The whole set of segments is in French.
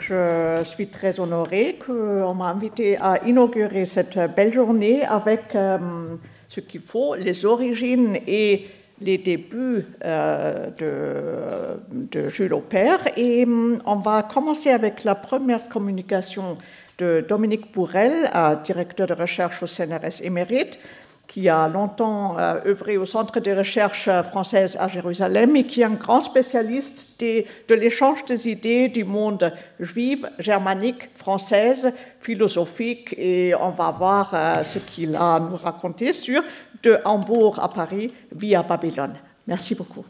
je suis très honorée qu'on m'a invité à inaugurer cette belle journée avec ce qu'il faut, les origines et les débuts de Jules Aubert. Et on va commencer avec la première communication de Dominique Bourrel, directeur de recherche au CNRS émérite, qui a longtemps œuvré au Centre de recherche française à Jérusalem et qui est un grand spécialiste de l'échange des idées du monde juif, germanique, française, philosophique. Et on va voir ce qu'il a à nous raconter sur de Hambourg à Paris via Babylone. Merci beaucoup.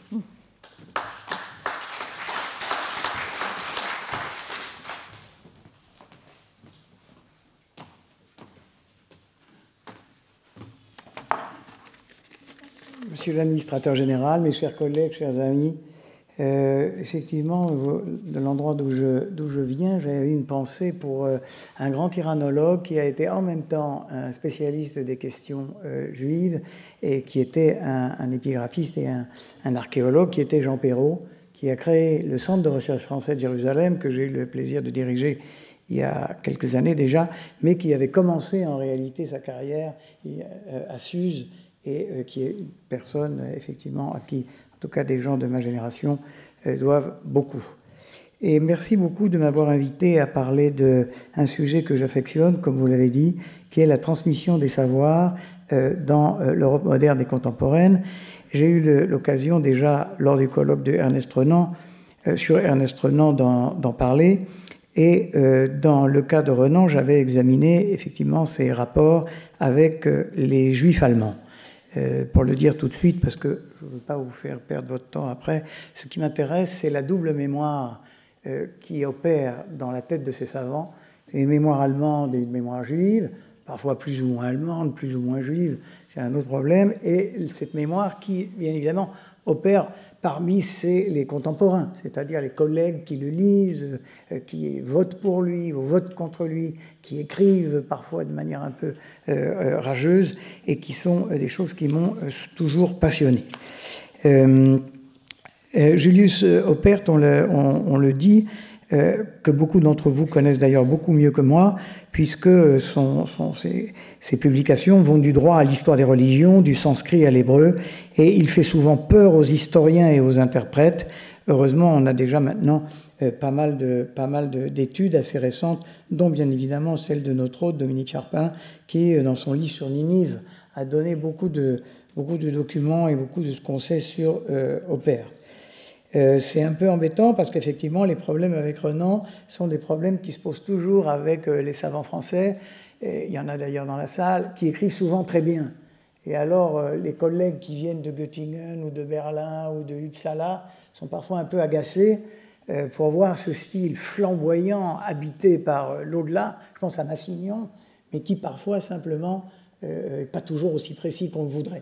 Monsieur l'administrateur général, mes chers collègues, chers amis, effectivement, de l'endroit d'où je viens, j'avais une pensée pour un grand tyrannologue qui a été en même temps un spécialiste des questions juives et qui était un épigraphiste et un archéologue, qui était Jean Perrot, qui a créé le Centre de recherche français de Jérusalem, que j'ai eu le plaisir de diriger il y a quelques années déjà, mais qui avait commencé en réalité sa carrière à Suse, et qui est une personne, effectivement, à qui, en tout cas des gens de ma génération, doivent beaucoup. Et merci beaucoup de m'avoir invité à parler d'un sujet que j'affectionne, comme vous l'avez dit, qui est la transmission des savoirs dans l'Europe moderne et contemporaine. J'ai eu l'occasion déjà, lors du colloque de Ernest Renan, sur Ernest Renan d'en parler, et dans le cas de Renan, j'avais examiné effectivement ses rapports avec les Juifs allemands. Pour le dire tout de suite, parce que je ne veux pas vous faire perdre votre temps après, ce qui m'intéresse, c'est la double mémoire qui opère dans la tête de ces savants. C'est une mémoire allemande et une mémoire juive, parfois plus ou moins allemande, plus ou moins juive, c'est un autre problème, et cette mémoire qui, bien évidemment, opère parmi les contemporains, c'est-à-dire les collègues qui le lisent, qui votent pour lui ou votent contre lui, qui écrivent parfois de manière un peu rageuse, et qui sont des choses qui m'ont toujours passionné. Julius Oppert, on le dit, que beaucoup d'entre vous connaissent d'ailleurs beaucoup mieux que moi, puisque ses publications vont du droit à l'histoire des religions, du sanskrit à l'hébreu, et il fait souvent peur aux historiens et aux interprètes. Heureusement, on a déjà maintenant pas mal d'études assez récentes, dont bien évidemment celle de notre hôte, Dominique Charpin, qui, dans son livre sur Ninive, a donné beaucoup de documents et beaucoup de ce qu'on sait sur Oppert. C'est un peu embêtant parce qu'effectivement, les problèmes avec Renan sont des problèmes qui se posent toujours avec les savants français. Et il y en a d'ailleurs dans la salle, qui écrivent souvent très bien. Et alors, les collègues qui viennent de Göttingen ou de Berlin ou de Uppsala sont parfois un peu agacés pour voir ce style flamboyant habité par l'au-delà. Je pense à Massignon, mais qui parfois simplement n'est pas toujours aussi précis qu'on le voudrait.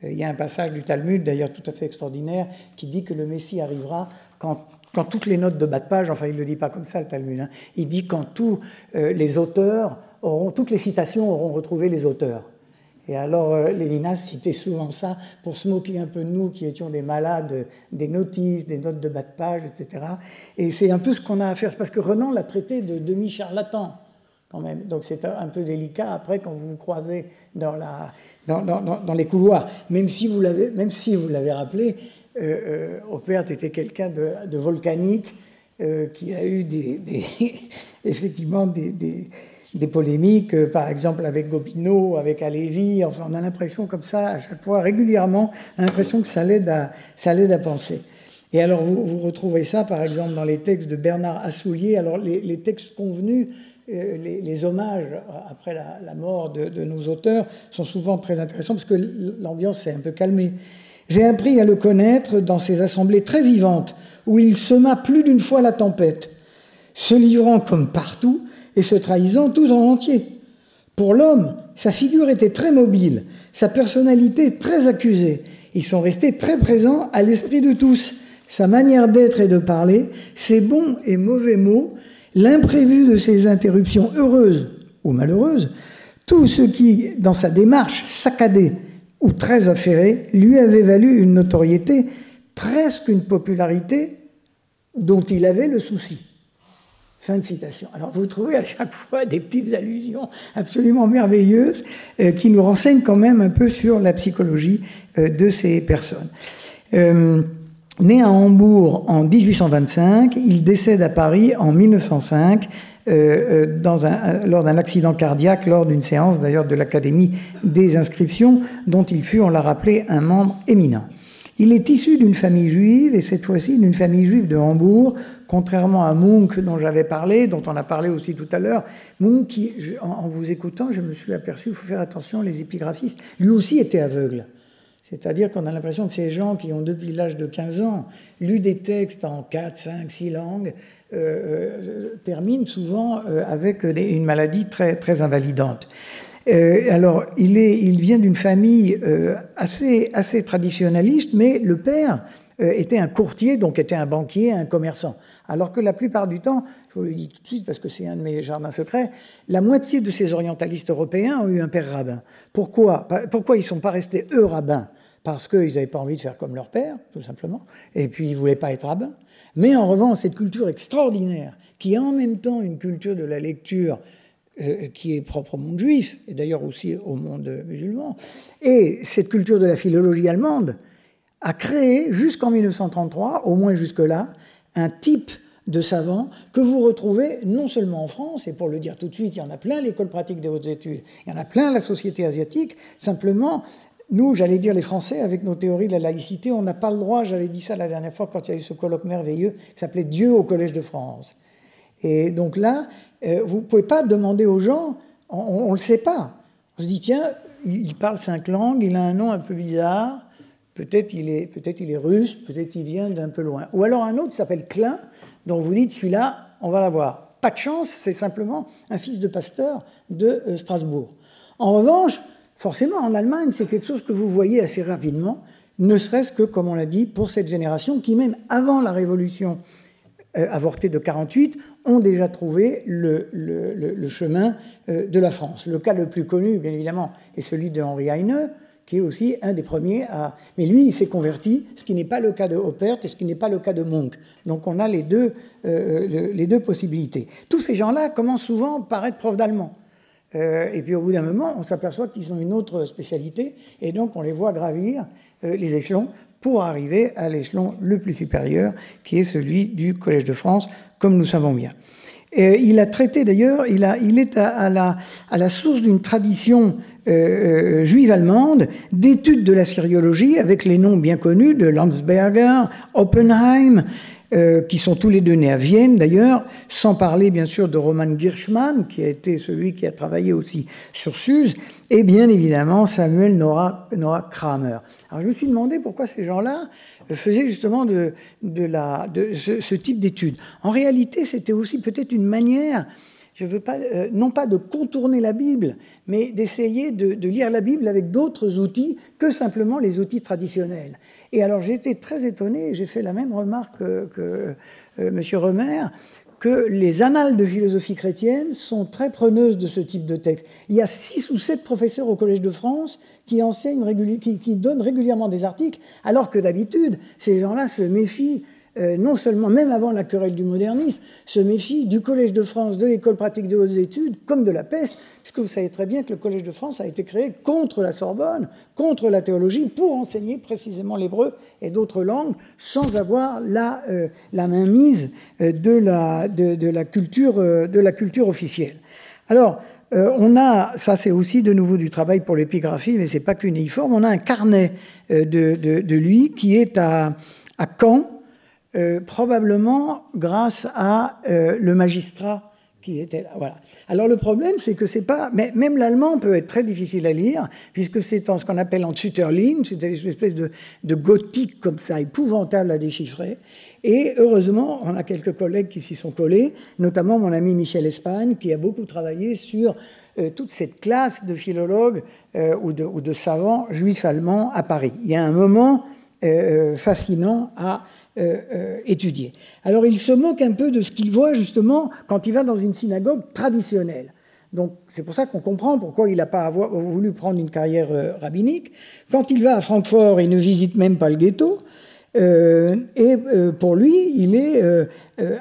Il y a un passage du Talmud, d'ailleurs tout à fait extraordinaire, qui dit que le Messie arrivera quand toutes les notes de bas de page, enfin il ne le dit pas comme ça le Talmud, hein, il dit quand tous les auteurs toutes les citations auront retrouvé les auteurs. Et alors Lévinas citait souvent ça pour se moquer un peu de nous qui étions des malades des notices, des notes de bas de page, etc. Et c'est un peu ce qu'on a à faire, parce que Renan l'a traité de demi-charlatan quand même. Donc c'est un peu délicat après quand vous vous croisez dans les couloirs. Même si vous l'avez rappelé, Oppert était quelqu'un de volcanique qui a eu effectivement des polémiques, par exemple avec Gobineau, avec Halévy. Enfin, on a l'impression comme ça, à chaque fois, régulièrement, on a l'impression que ça l'aide à penser. Et alors, vous retrouvez ça, par exemple, dans les textes de Bernard Assoulier. Alors, les textes convenus, les hommages après la mort de nos auteurs sont souvent très intéressants parce que l'ambiance s'est un peu calmée. J'ai appris à le connaître dans ces assemblées très vivantes où il sema plus d'une fois la tempête, se livrant comme partout et se trahissant tout en entier. Pour l'homme, sa figure était très mobile, sa personnalité très accusée. Ils sont restés très présents à l'esprit de tous. Sa manière d'être et de parler, ses bons et mauvais mots, l'imprévu de ses interruptions heureuses ou malheureuses, tout ce qui, dans sa démarche saccadée ou très affairée, lui avait valu une notoriété, presque une popularité, dont il avait le souci. Fin de citation. Alors vous trouvez à chaque fois des petites allusions absolument merveilleuses qui nous renseignent quand même un peu sur la psychologie de ces personnes. Né à Hambourg en 1825, il décède à Paris en 1905 lors d'un accident cardiaque, lors d'une séance d'ailleurs de l'Académie des inscriptions, dont il fut, on l'a rappelé, un membre éminent. Il est issu d'une famille juive, et cette fois-ci d'une famille juive de Hambourg, contrairement à Munch dont j'avais parlé, dont on a parlé aussi tout à l'heure. Munch, qui, en vous écoutant, je me suis aperçu, il faut faire attention, les épigraphistes, lui aussi était aveugle. C'est-à-dire qu'on a l'impression que ces gens qui ont depuis l'âge de 15 ans lu des textes en 4, 5, 6 langues terminent souvent avec une maladie très, très invalidante. Alors, il vient d'une famille assez traditionnaliste, mais le père était un courtier, donc était un banquier, un commerçant. Alors que la plupart du temps, je vous le dis tout de suite parce que c'est un de mes jardins secrets, la moitié de ces orientalistes européens ont eu un père rabbin. Pourquoi ils ne sont pas restés eux rabbins? Parce qu'ils n'avaient pas envie de faire comme leur père, tout simplement, et puis ils ne voulaient pas être rabbins. Mais en revanche, cette culture extraordinaire, qui est en même temps une culture de la lecture qui est propre au monde juif, et d'ailleurs aussi au monde musulman, et cette culture de la philologie allemande a créé, jusqu'en 1933, au moins jusque-là, un type de savant que vous retrouvez non seulement en France, et pour le dire tout de suite, il y en a plein l'École pratique des hautes études, il y en a plein la Société asiatique, simplement, nous, j'allais dire les Français, avec nos théories de la laïcité, on n'a pas le droit, j'avais dit ça la dernière fois quand il y a eu ce colloque merveilleux qui s'appelait Dieu au Collège de France. Et donc là, vous ne pouvez pas demander aux gens, on ne le sait pas. On se dit, tiens, il parle 5 langues, il a un nom un peu bizarre, peut-être il est russe, peut-être il vient d'un peu loin. Ou alors un autre qui s'appelle Klein, dont vous dites, celui-là, on va l'avoir. Pas de chance, c'est simplement un fils de pasteur de Strasbourg. En revanche, forcément, en Allemagne, c'est quelque chose que vous voyez assez rapidement, ne serait-ce que, comme on l'a dit, pour cette génération qui, même avant la révolution avortée de 48, ont déjà trouvé le chemin de la France. Le cas le plus connu, bien évidemment, est celui de Henri Heine, qui est aussi un des premiers à... Mais lui, il s'est converti, ce qui n'est pas le cas de Oppert et ce qui n'est pas le cas de Munch. Donc on a les deux possibilités. Tous ces gens-là commencent souvent par être profs d'allemand. Et puis au bout d'un moment, on s'aperçoit qu'ils ont une autre spécialité, et donc on les voit gravir les échelons pour arriver à l'échelon le plus supérieur, qui est celui du Collège de France, comme nous savons bien. Il a traité d'ailleurs, il est à la source d'une tradition juive allemande d'études de la syriologie, avec les noms bien connus de Landsberger, Oppenheim, qui sont tous les deux nés à Vienne d'ailleurs, sans parler bien sûr de Roman Girschmann, qui a été celui qui a travaillé aussi sur Suse, et bien évidemment Samuel Noah Kramer. Alors je me suis demandé pourquoi ces gens-là faisaient justement de ce type d'études. En réalité, c'était aussi peut-être une manière, je veux pas, non pas de contourner la Bible, mais d'essayer de lire la Bible avec d'autres outils que simplement les outils traditionnels. Et alors j'ai été très étonné, j'ai fait la même remarque que M. Romer, que les annales de philosophie chrétienne sont très preneuses de ce type de texte. Il y a 6 ou 7 professeurs au Collège de France qui enseignent, qui donnent régulièrement des articles, alors que d'habitude, ces gens-là se méfient, non seulement, même avant la querelle du modernisme, se méfient du Collège de France, de l'École pratique des hautes études, comme de la peste, puisque vous savez très bien que le Collège de France a été créé contre la Sorbonne, contre la théologie, pour enseigner précisément l'hébreu et d'autres langues, sans avoir la mainmise de la culture officielle. Alors, on a, ça c'est aussi de nouveau du travail pour l'épigraphie, mais c'est pas qu'uniforme, on a un carnet de lui qui est à Caen, probablement grâce à le magistrat qui était là. Voilà. Alors le problème, c'est que c'est pas... Mais même l'allemand peut être très difficile à lire, puisque c'est en ce qu'on appelle en Zutterlin, c'est une espèce de gothique comme ça, épouvantable à déchiffrer. Et heureusement, on a quelques collègues qui s'y sont collés, notamment mon ami Michel Espagne, qui a beaucoup travaillé sur toute cette classe de philologues ou de savants juifs allemands à Paris. Il y a un moment fascinant à étudier. Alors il se moque un peu de ce qu'il voit justement quand il va dans une synagogue traditionnelle. Donc c'est pour ça qu'on comprend pourquoi il n'a pas voulu prendre une carrière rabbinique. Quand il va à Francfort, il ne visite même pas le ghetto. Pour lui, il est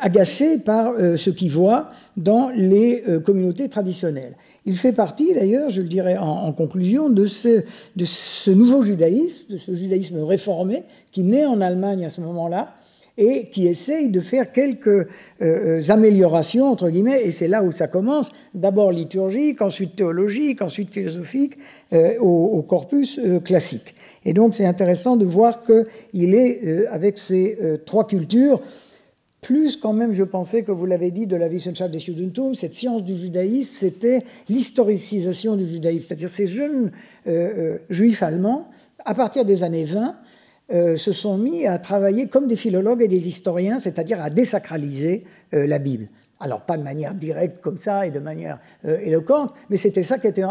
agacé par ce qu'il voit dans les communautés traditionnelles. Il fait partie, d'ailleurs, je le dirais en conclusion, de ce nouveau judaïsme, de ce judaïsme réformé qui naît en Allemagne à ce moment-là et qui essaye de faire quelques améliorations, entre guillemets, et c'est là où ça commence, d'abord liturgique, ensuite théologique, ensuite philosophique, au corpus classique. Et donc c'est intéressant de voir qu'il est, avec ces trois cultures, plus quand même, je pensais, que vous l'avez dit, de la Wissenschaft des Judentum, cette science du judaïsme, c'était l'historicisation du judaïsme. C'est-à-dire ces jeunes juifs allemands, à partir des années 20, se sont mis à travailler comme des philologues et des historiens, c'est-à-dire à désacraliser la Bible. Alors, pas de manière directe comme ça et de manière éloquente, mais c'était ça qui était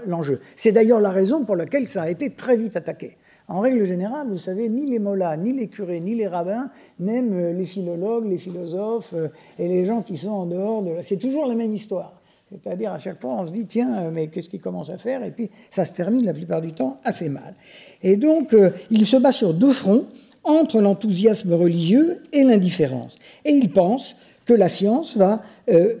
l'enjeu. C'est d'ailleurs la raison pour laquelle ça a été très vite attaqué. En règle générale, vous savez, ni les mollahs, ni les curés, ni les rabbins n'aiment les philologues, les philosophes et les gens qui sont en dehors de... C'est toujours la même histoire. C'est-à-dire, à chaque fois, on se dit, tiens, mais qu'est-ce qu'ils commencent à faire? Et puis, ça se termine la plupart du temps assez mal. Et donc, il se bat sur deux fronts, entre l'enthousiasme religieux et l'indifférence. Et il pense que la science va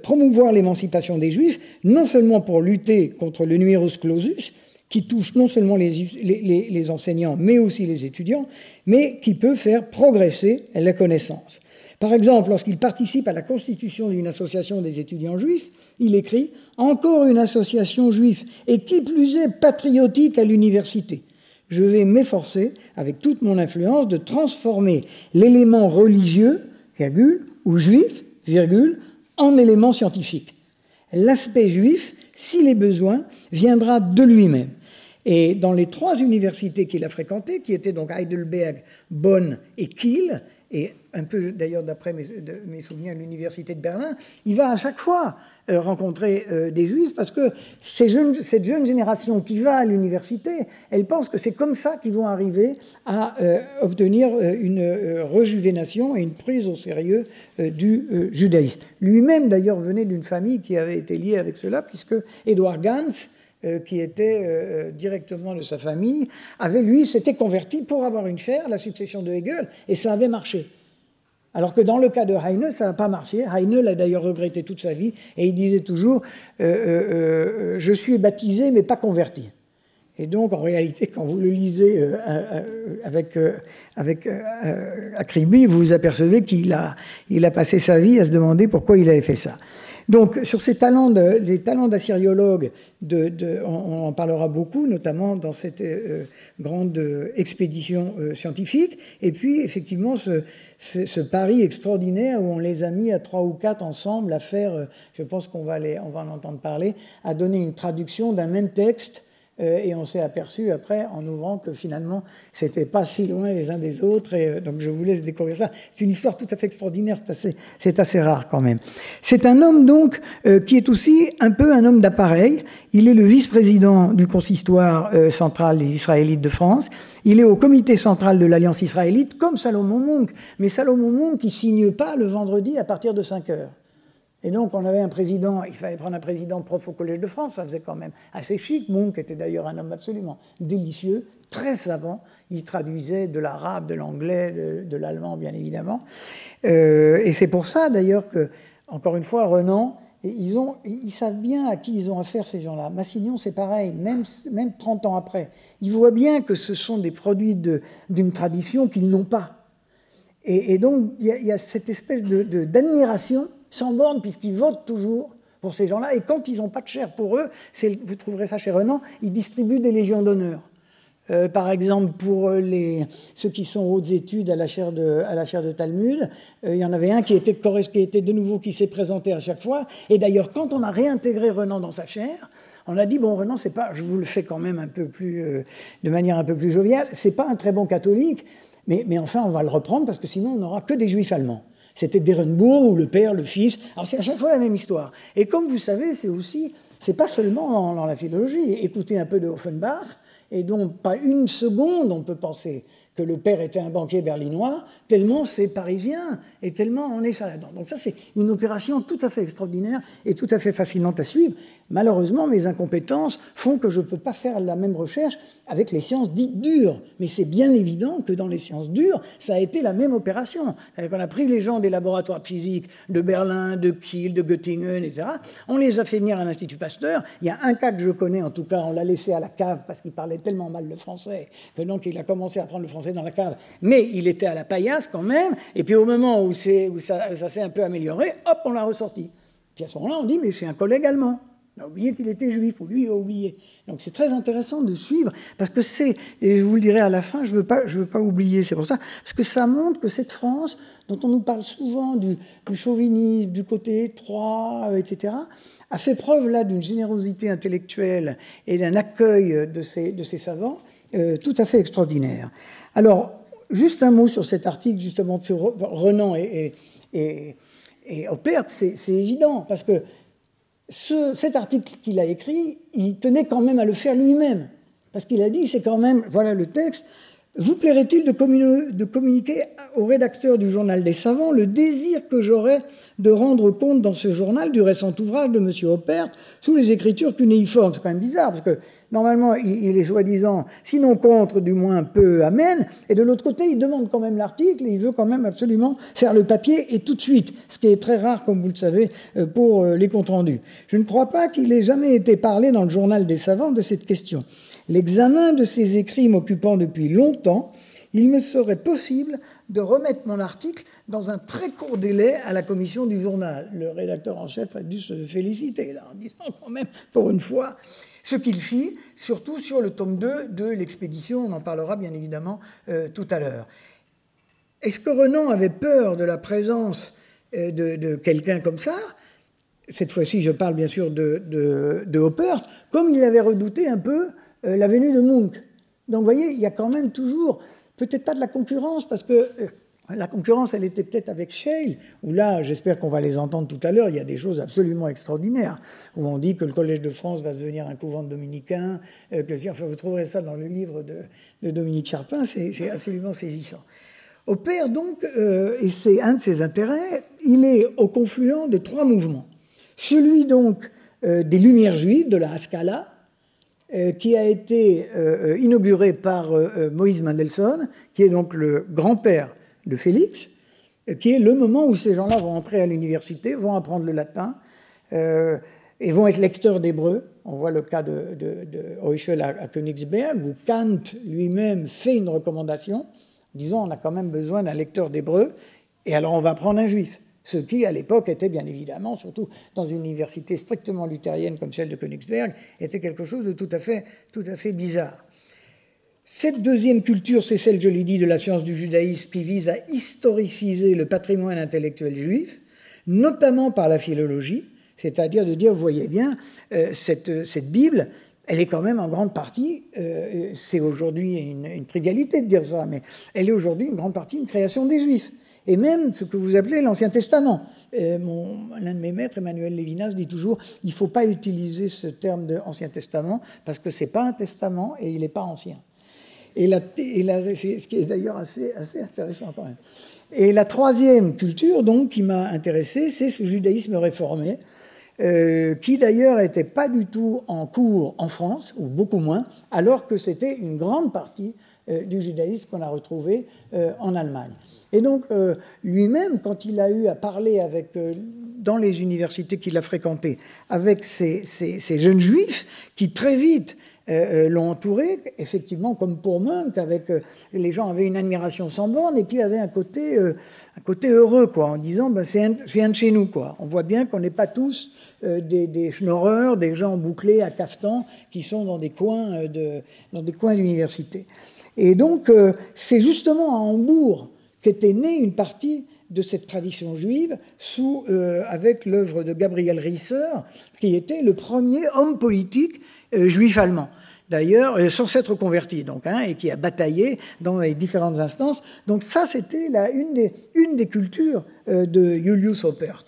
promouvoir l'émancipation des Juifs, non seulement pour lutter contre le numerus clausus, qui touche non seulement les enseignants, mais aussi les étudiants, mais qui peut faire progresser la connaissance. Par exemple, lorsqu'il participe à la constitution d'une association des étudiants juifs, il écrit « Encore une association juive, et qui plus est patriotique à l'université. Je vais m'efforcer, avec toute mon influence, de transformer l'élément religieux, virgule, ou juif, virgule, en élément scientifique. L'aspect juif, s'il est besoin, viendra de lui-même. » Et dans les trois universités qu'il a fréquentées, qui étaient donc Heidelberg, Bonn et Kiel, et un peu d'ailleurs d'après mes souvenirs l'université de Berlin, il va à chaque fois rencontrer des juifs parce que cette jeune génération qui va à l'université, elle pense que c'est comme ça qu'ils vont arriver à obtenir une rejuvénation et une prise au sérieux du judaïsme. Lui-même d'ailleurs venait d'une famille qui avait été liée avec cela, puisque Eduard Ganz, qui était directement de sa famille, s'était converti pour avoir une chaire, la succession de Hegel, et ça avait marché. Alors que dans le cas de Heine, ça n'a pas marché. Heine l'a d'ailleurs regretté toute sa vie, et il disait toujours « Je suis baptisé, mais pas converti ». Et donc, en réalité, quand vous le lisez avec acribie, vous vous apercevez qu'il a passé sa vie à se demander pourquoi il avait fait ça. Donc, sur les talents d'assyriologue, on en parlera beaucoup, notamment dans cette grande expédition scientifique. Et puis, effectivement, ce pari extraordinaire où on les a mis à 3 ou 4 ensemble à faire, je pense qu'on va en entendre parler, à donner une traduction d'un même texte. Et on s'est aperçu après, en ouvrant, que finalement, c'était pas si loin les uns des autres. Et donc, je vous laisse découvrir ça. C'est une histoire tout à fait extraordinaire. C'est assez rare quand même. C'est un homme, donc, qui est aussi un peu un homme d'appareil. Il est le vice-président du consistoire central des Israélites de France. Il est au comité central de l'Alliance israélite, comme Salomon Munk. Mais Salomon Munk, qui ne signe pas le vendredi à partir de 5 heures. Et donc, on avait un président, il fallait prendre un président prof au Collège de France, ça faisait quand même assez chic. Munk était d'ailleurs un homme absolument délicieux, très savant. Il traduisait de l'arabe, de l'anglais, de l'allemand, bien évidemment. Et c'est pour ça, d'ailleurs, que, encore une fois, Renan, ils savent bien à qui ils ont affaire, ces gens-là. Massignon, c'est pareil, même 30 ans après. Ils voient bien que ce sont des produits d'une tradition qu'ils n'ont pas. Et donc, il y a cette espèce d'admiration sans borne, puisqu'ils votent toujours pour ces gens-là. Et quand ils n'ont pas de chair pour eux, vous trouverez ça chez Renan, ils distribuent des légions d'honneur. Par exemple, pour ceux qui sont aux hautes études à la chaire de Talmud, il y en avait un qui était de nouveau, qui s'est présenté à chaque fois. Et d'ailleurs, quand on a réintégré Renan dans sa chaire, on a dit, bon, Renan, c'est pas, je vous le fais quand même un peu plus, de manière un peu plus joviale, c'est pas un très bon catholique, mais enfin, on va le reprendre parce que sinon, on n'aura que des juifs allemands. C'était d'Ehrenburg, ou le père, le fils. Alors, c'est à chaque fois la même histoire. Et comme vous savez, c'est pas seulement dans la philologie. Écoutez un peu de Offenbach, et donc, pas une seconde, on peut penser que le père était un banquier berlinois, tellement c'est parisien et tellement on est ça là-dedans. Donc ça, c'est une opération tout à fait extraordinaire et tout à fait fascinante à suivre. Malheureusement, mes incompétences font que je ne peux pas faire la même recherche avec les sciences dites dures. Mais c'est bien évident que dans les sciences dures, ça a été la même opération. On a pris les gens des laboratoires de physique de Berlin, de Kiel, de Göttingen, etc. On les a fait venir à l'Institut Pasteur. Il y a un cas que je connais, en tout cas, on l'a laissé à la cave parce qu'il parlait tellement mal le français que donc il a commencé à apprendre le français dans la cave. Mais il était à la paillasse quand même. Et puis au moment où ça s'est un peu amélioré, hop, on l'a ressorti. Puis à ce moment-là, on dit, mais c'est un collègue allemand. On a oublié qu'il était juif, ou lui a oublié. Donc c'est très intéressant de suivre, parce que c'est, et je vous le dirai à la fin, je veux pas oublier, c'est pour ça, parce que ça montre que cette France, dont on nous parle souvent du chauvinisme, du côté étroit, etc., a fait preuve là d'une générosité intellectuelle et d'un accueil de ces savants tout à fait extraordinaire. Alors, juste un mot sur cet article, justement, sur Renan et Oppert, c'est évident, parce que cet article qu'il a écrit, il tenait quand même à le faire lui-même. Parce qu'il a dit, c'est quand même, voilà le texte, « Vous plairait-il de communiquer au rédacteur du Journal des Savants le désir que j'aurais de rendre compte dans ce journal du récent ouvrage de M. Oppert sous les écritures cunéiformes ?» C'est quand même bizarre, parce que normalement, il est soi-disant, sinon contre, du moins peu amène, et de l'autre côté, il demande quand même l'article, et il veut quand même absolument faire le papier, et tout de suite, ce qui est très rare, comme vous le savez, pour les comptes rendus. Je ne crois pas qu'il ait jamais été parlé dans le Journal des Savants de cette question. L'examen de ces écrits m'occupant depuis longtemps, il me serait possible de remettre mon article dans un très court délai à la commission du journal. Le rédacteur en chef a dû se féliciter, là, en disant quand même, pour une fois, ce qu'il fit, surtout sur le tome 2 de l'expédition, on en parlera bien évidemment tout à l'heure. Est-ce que Renan avait peur de la présence de quelqu'un comme ça? Cette fois-ci, je parle bien sûr de Oppert, comme il avait redouté un peu la venue de Munch. Donc, vous voyez, il y a quand même toujours, peut-être pas de la concurrence, parce que la concurrence, elle était peut-être avec Scheele, où là, j'espère qu'on va les entendre tout à l'heure, il y a des choses absolument extraordinaires, où on dit que le Collège de France va devenir un couvent de dominicains, enfin, vous trouverez ça dans le livre de Dominique Charpin, c'est absolument saisissant. Oppert, donc, et c'est un de ses intérêts, il est au confluent de trois mouvements. Celui, donc, des Lumières juives, de la Haskalah, qui a été inauguré par Moïse Mendelssohn, qui est donc le grand-père de Félix, qui est le moment où ces gens-là vont entrer à l'université, vont apprendre le latin, et vont être lecteurs d'hébreu. On voit le cas de Heuschel à Königsberg, où Kant lui-même fait une recommandation, disant on a quand même besoin d'un lecteur d'hébreu, et alors on va prendre un juif. Ce qui, à l'époque, était bien évidemment, surtout dans une université strictement luthérienne comme celle de Königsberg, était quelque chose de tout à fait bizarre. Cette deuxième culture, c'est celle, je l'ai dit, de la science du judaïsme qui vise à historiciser le patrimoine intellectuel juif, notamment par la philologie, c'est-à-dire de dire, vous voyez bien, cette Bible, elle est quand même en grande partie, c'est aujourd'hui une trivialité de dire ça, mais elle est aujourd'hui en grande partie une création des Juifs. Et même ce que vous appelez l'Ancien Testament. L'un de mes maîtres, Emmanuel Lévinas, dit toujours il ne faut pas utiliser ce terme d'Ancien Testament parce que ce n'est pas un testament et il n'est pas ancien. C'est ce qui est d'ailleurs assez intéressant quand même. Et la troisième culture donc, qui m'a intéressé, c'est ce judaïsme réformé, qui d'ailleurs n'était pas du tout en cours en France, ou beaucoup moins, alors que c'était une grande partie du judaïsme qu'on a retrouvé en Allemagne. Et donc, lui-même, quand il a eu à parler dans les universités qu'il a fréquentées avec ces jeunes juifs qui très vite l'ont entouré, effectivement, comme pour Munch, les gens avaient une admiration sans borne et puis avaient un côté heureux, quoi, en disant ben, c'est un de chez nous, quoi. On voit bien qu'on n'est pas tous des schnorreurs, des gens bouclés à cafetan qui sont dans des coins d'université. Et donc, c'est justement à Hambourg qu'était née une partie de cette tradition juive avec l'œuvre de Gabriel Riesser, qui était le premier homme politique juif allemand. D'ailleurs, sans s'être converti, donc, et qui a bataillé dans les différentes instances. Donc ça, c'était une des cultures de Julius Oppert.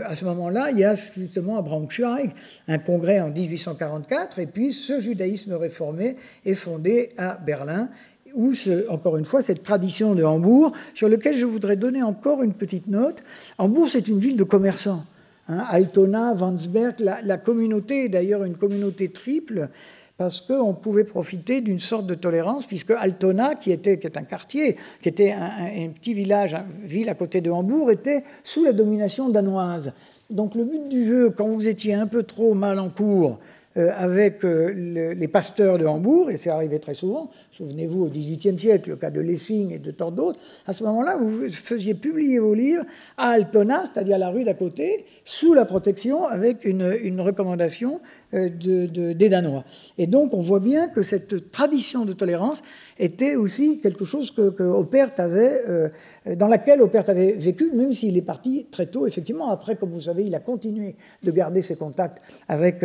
À ce moment-là, il y a justement à Braunschweig un congrès en 1844, et puis ce judaïsme réformé est fondé à Berlin, ou encore une fois, cette tradition de Hambourg, sur laquelle je voudrais donner encore une petite note. Hambourg, c'est une ville de commerçants. Altona, Wandsberg, la communauté est d'ailleurs une communauté triple, parce qu'on pouvait profiter d'une sorte de tolérance, puisque Altona, qui est un quartier, qui était un petit village, une ville à côté de Hambourg, était sous la domination danoise. Donc le but du jeu, quand vous étiez un peu trop mal en cours avec les pasteurs de Hambourg, et c'est arrivé très souvent, souvenez-vous au XVIIIe siècle, le cas de Lessing et de tant d'autres, à ce moment-là, vous faisiez publier vos livres à Altona, c'est-à-dire la rue d'à côté, sous la protection, avec une recommandation des Danois. Et donc, on voit bien que cette tradition de tolérance était aussi quelque chose que Oppert avait, dans laquelle Oppert avait vécu, même s'il est parti très tôt, effectivement. Après, comme vous savez, il a continué de garder ses contacts avec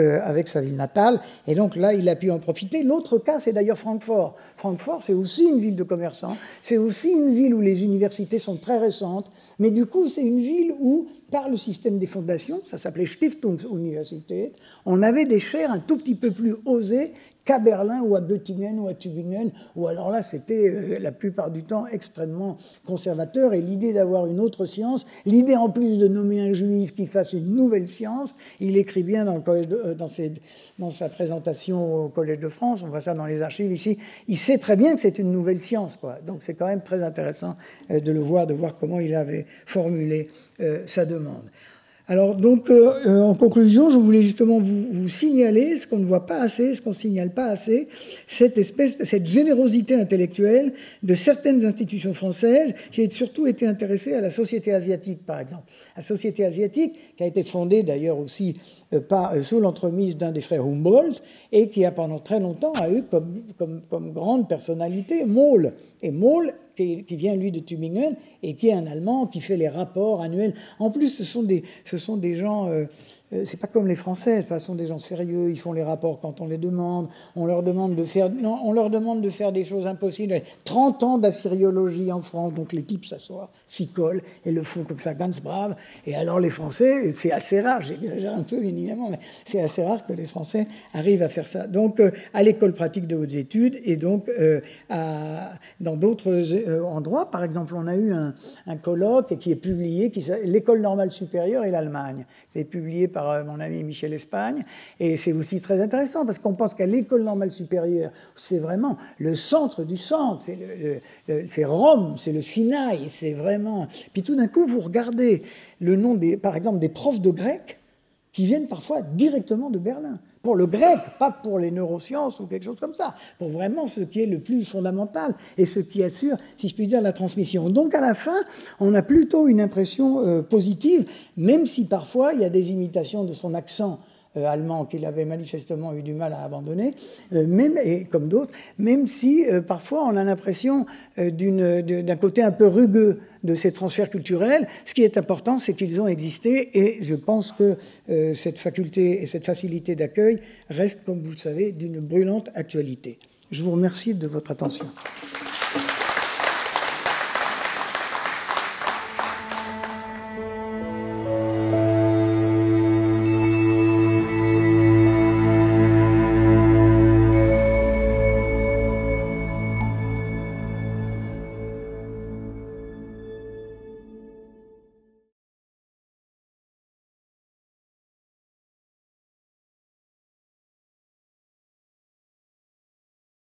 sa ville natale, et donc là, il a pu en profiter. L'autre cas, c'est d'ailleurs Francfort. Francfort, c'est aussi une ville de commerçants, c'est aussi une ville où les universités sont très récentes, mais du coup, c'est une ville où, par le système des fondations, ça s'appelait Stiftungsuniversität, on avait des chaires un tout petit peu plus osées qu'à Berlin ou à Göttingen ou à Tübingen, où alors là, c'était la plupart du temps extrêmement conservateur. Et l'idée d'avoir une autre science, l'idée en plus de nommer un juif qui fasse une nouvelle science, il écrit bien dans sa présentation au Collège de France, on voit ça dans les archives ici, il sait très bien que c'est une nouvelle science, quoi. Donc c'est quand même très intéressant de voir comment il avait formulé sa demande. Alors, donc, en conclusion, je voulais justement vous signaler ce qu'on ne voit pas assez, ce qu'on ne signale pas assez, cette générosité intellectuelle de certaines institutions françaises. J'ai surtout été intéressé à la Société asiatique, par exemple. La Société asiatique, qui a été fondée d'ailleurs aussi sous l'entremise d'un des frères Humboldt, et qui a pendant très longtemps a eu comme grande personnalité Moll. Et Moll, qui vient, lui, de Tübingen, et qui est un Allemand qui fait les rapports annuels. En plus, ce sont des gens... c'est pas comme les Français, de toute façon, des gens sérieux, ils font les rapports quand on les demande, on leur demande de faire des choses impossibles. 30 ans d'assyriologie en France, donc les types s'assoient, s'y collent, et le font comme ça, ganz brave. Et alors les Français, c'est assez rare, j'exagère un peu évidemment, mais c'est assez rare que les Français arrivent à faire ça. Donc à l'école pratique de hautes études, et donc dans d'autres endroits, par exemple, on a eu un colloque qui est publié, l'école normale supérieure et l'Allemagne. C'est publié par mon ami Michel Espagne, et c'est aussi très intéressant parce qu'on pense qu'à l'école normale supérieure, c'est vraiment le centre du centre, c'est Rome, c'est le Sinaï, c'est vraiment... Puis tout d'un coup, vous regardez le nom, par exemple, des profs de grec qui viennent parfois directement de Berlin. Pour le grec, pas pour les neurosciences ou quelque chose comme ça, pour vraiment ce qui est le plus fondamental et ce qui assure, si je puis dire, la transmission. Donc à la fin, on a plutôt une impression positive, même si parfois il y a des imitations de son accent allemand qu'il avait manifestement eu du mal à abandonner, et comme d'autres, même si parfois on a l'impression d'un côté un peu rugueux de ces transferts culturels. Ce qui est important, c'est qu'ils ont existé, et je pense que cette faculté et cette facilité d'accueil restent, comme vous le savez, d'une brûlante actualité. Je vous remercie de votre attention.